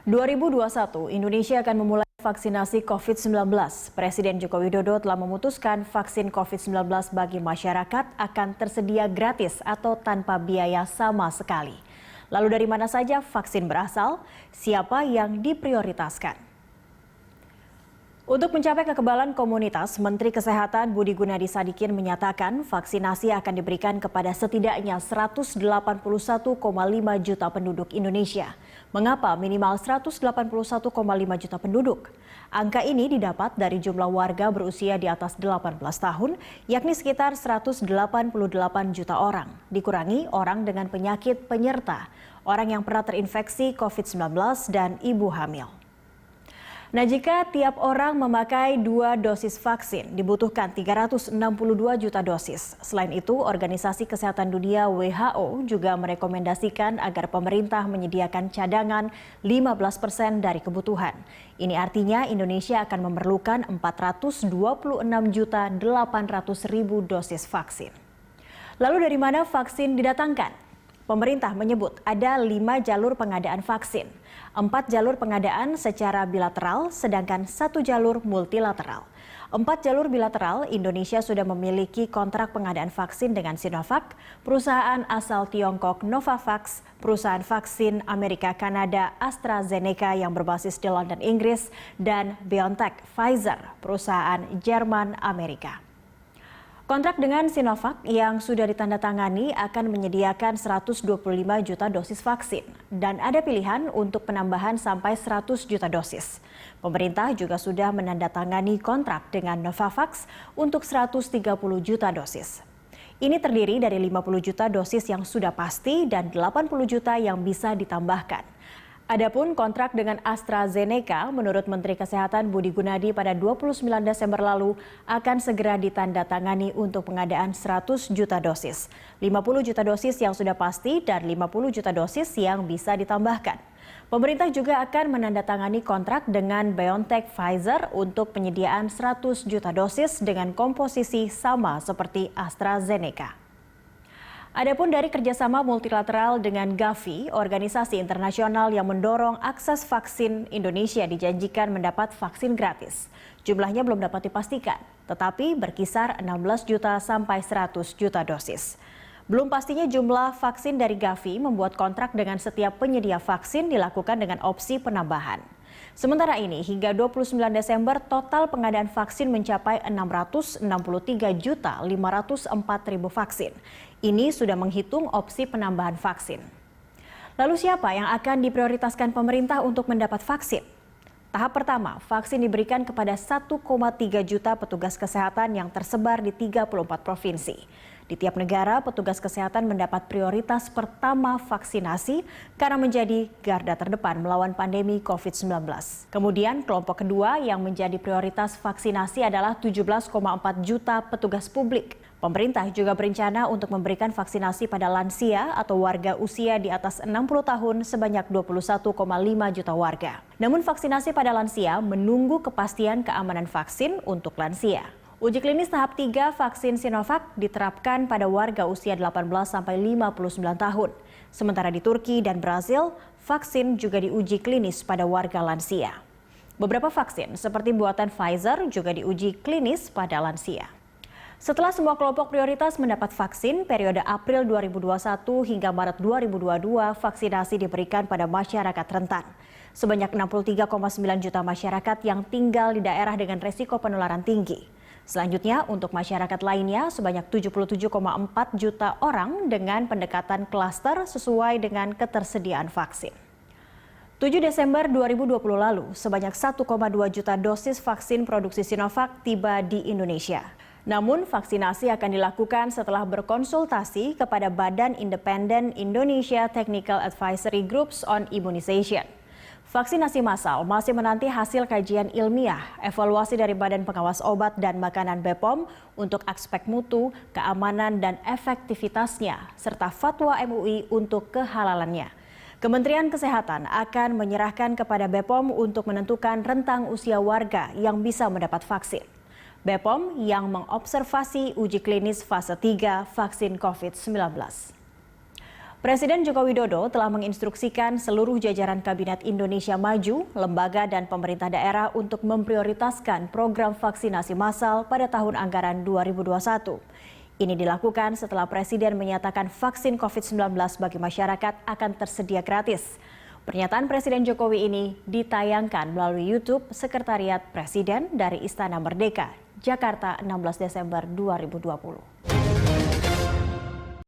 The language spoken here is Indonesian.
2021, Indonesia akan memulai vaksinasi COVID-19. Presiden Joko Widodo telah memutuskan vaksin COVID-19 bagi masyarakat akan tersedia gratis atau tanpa biaya sama sekali. Lalu dari mana saja vaksin berasal? Siapa yang diprioritaskan? Untuk mencapai kekebalan komunitas, Menteri Kesehatan Budi Gunadi Sadikin menyatakan vaksinasi akan diberikan kepada setidaknya 181,5 juta penduduk Indonesia. Mengapa minimal 181,5 juta penduduk? Angka ini didapat dari jumlah warga berusia di atas 18 tahun, yakni sekitar 188 juta orang, dikurangi orang dengan penyakit penyerta, orang yang pernah terinfeksi COVID-19 dan ibu hamil. Nah, jika tiap orang memakai 2 dosis vaksin, dibutuhkan 362 juta dosis. Selain itu, Organisasi Kesehatan Dunia WHO juga merekomendasikan agar pemerintah menyediakan cadangan 15% dari kebutuhan. Ini artinya Indonesia akan memerlukan 426.800.000 dosis vaksin. Lalu dari mana vaksin didatangkan? Pemerintah menyebut ada 5 jalur pengadaan vaksin, 4 jalur pengadaan secara bilateral, sedangkan 1 jalur multilateral. 4 jalur bilateral, Indonesia sudah memiliki kontrak pengadaan vaksin dengan Sinovac, perusahaan asal Tiongkok Novavax, perusahaan vaksin Amerika Kanada AstraZeneca yang berbasis di London, Inggris, dan BioNTech Pfizer, perusahaan Jerman Amerika. Kontrak dengan Sinovac yang sudah ditandatangani akan menyediakan 125 juta dosis vaksin dan ada pilihan untuk penambahan sampai 100 juta dosis. Pemerintah juga sudah menandatangani kontrak dengan Novavax untuk 130 juta dosis. Ini terdiri dari 50 juta dosis yang sudah pasti dan 80 juta yang bisa ditambahkan. Adapun kontrak dengan AstraZeneca, menurut Menteri Kesehatan Budi Gunadi pada 29 Desember lalu akan segera ditandatangani untuk pengadaan 100 juta dosis. 50 juta dosis yang sudah pasti dan 50 juta dosis yang bisa ditambahkan. Pemerintah juga akan menandatangani kontrak dengan BioNTech Pfizer untuk penyediaan 100 juta dosis dengan komposisi sama seperti AstraZeneca. Adapun dari kerjasama multilateral dengan Gavi, organisasi internasional yang mendorong akses vaksin, Indonesia dijanjikan mendapat vaksin gratis. Jumlahnya belum dapat dipastikan, tetapi berkisar 16 juta sampai 100 juta dosis. Belum pastinya jumlah vaksin dari Gavi membuat kontrak dengan setiap penyedia vaksin dilakukan dengan opsi penambahan. Sementara ini, hingga 29 Desember, total pengadaan vaksin mencapai 663.504.000 vaksin. Ini sudah menghitung opsi penambahan vaksin. Lalu siapa yang akan diprioritaskan pemerintah untuk mendapat vaksin? Tahap pertama, vaksin diberikan kepada 1,3 juta petugas kesehatan yang tersebar di 34 provinsi. Di tiap negara, petugas kesehatan mendapat prioritas pertama vaksinasi karena menjadi garda terdepan melawan pandemi COVID-19. Kemudian kelompok kedua yang menjadi prioritas vaksinasi adalah 17,4 juta petugas publik. Pemerintah juga berencana untuk memberikan vaksinasi pada lansia atau warga usia di atas 60 tahun sebanyak 21,5 juta warga. Namun vaksinasi pada lansia menunggu kepastian keamanan vaksin untuk lansia. Uji klinis tahap 3 vaksin Sinovac diterapkan pada warga usia 18 sampai 59 tahun. Sementara di Turki dan Brazil, vaksin juga diuji klinis pada warga lansia. Beberapa vaksin seperti buatan Pfizer juga diuji klinis pada lansia. Setelah semua kelompok prioritas mendapat vaksin, periode April 2021 hingga Maret 2022 vaksinasi diberikan pada masyarakat rentan. Sebanyak 63,9 juta masyarakat yang tinggal di daerah dengan resiko penularan tinggi. Selanjutnya, untuk masyarakat lainnya sebanyak 77,4 juta orang dengan pendekatan klaster sesuai dengan ketersediaan vaksin. 7 Desember 2020 lalu, sebanyak 1,2 juta dosis vaksin produksi Sinovac tiba di Indonesia. Namun, vaksinasi akan dilakukan setelah berkonsultasi kepada Badan Independen Indonesia Technical Advisory Groups on Immunization. Vaksinasi massal masih menanti hasil kajian ilmiah, evaluasi dari Badan Pengawas Obat dan Makanan BPOM untuk aspek mutu, keamanan dan efektivitasnya, serta fatwa MUI untuk kehalalannya. Kementerian Kesehatan akan menyerahkan kepada BPOM untuk menentukan rentang usia warga yang bisa mendapat vaksin. BPOM yang mengobservasi uji klinis fase 3 vaksin COVID-19. Presiden Joko Widodo telah menginstruksikan seluruh jajaran Kabinet Indonesia Maju, lembaga dan pemerintah daerah untuk memprioritaskan program vaksinasi massal pada tahun anggaran 2021. Ini dilakukan setelah Presiden menyatakan vaksin COVID-19 bagi masyarakat akan tersedia gratis. Pernyataan Presiden Jokowi ini ditayangkan melalui YouTube Sekretariat Presiden dari Istana Merdeka, Jakarta 16 Desember 2020.